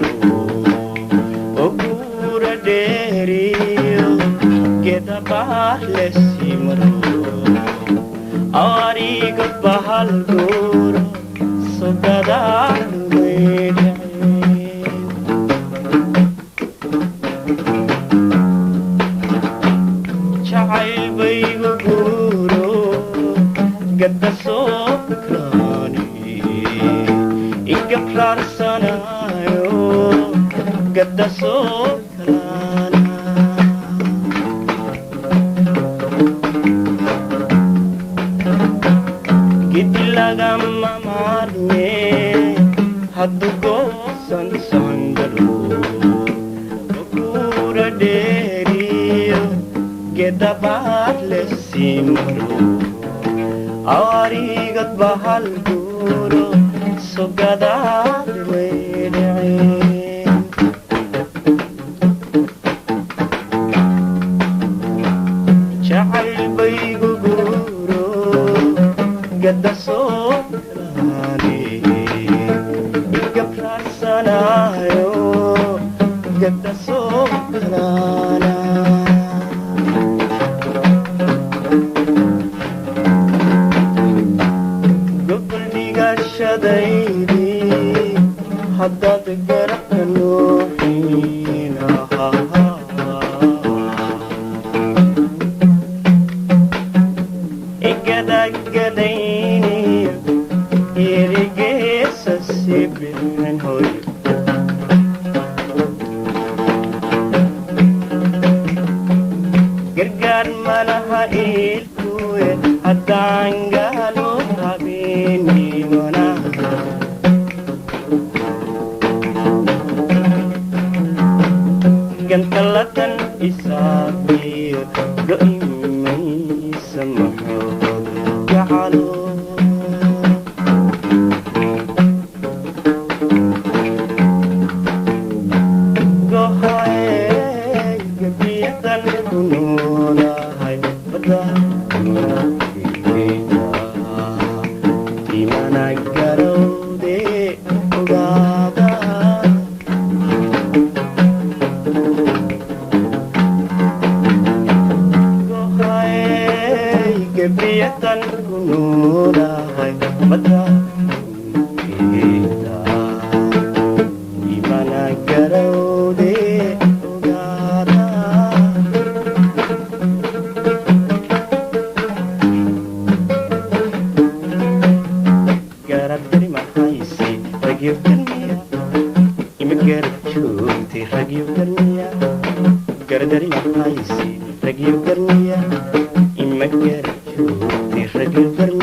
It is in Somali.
galo ogura dheeriyo geda bahlesi maro ariga bahal guro sogadalumeydhae jacayl baygu guro gada sokraani igabraarsanayo gada sokrana gidi lagama maarme haddu goosan sangalo ogura dheeriyo geda bahlesi maro awarigad bahal guro sogadalumeydhae jacayl baygu guro gada sokraani igabraarsanayo gada sokrana gobaldhigashadaydi haddaad garabka nuuxinaha igadagadayniyo irigeesa sibixin hoy gargaar malaha ilkuwe haddaan galo habeenimona gantalatan isaabiyo go'imaysa maxood gacalo gohaye gabiyadan ku noolahay bada imana garowde ogaada gohaye gabiyadan ku noolahay bada imana garowde ogaada garadari mahayse ragyo garmiya ima garad joogtay ragyo garmiya garadari mahayse ragyo garmiya ima garad joogtay ragyo garmiya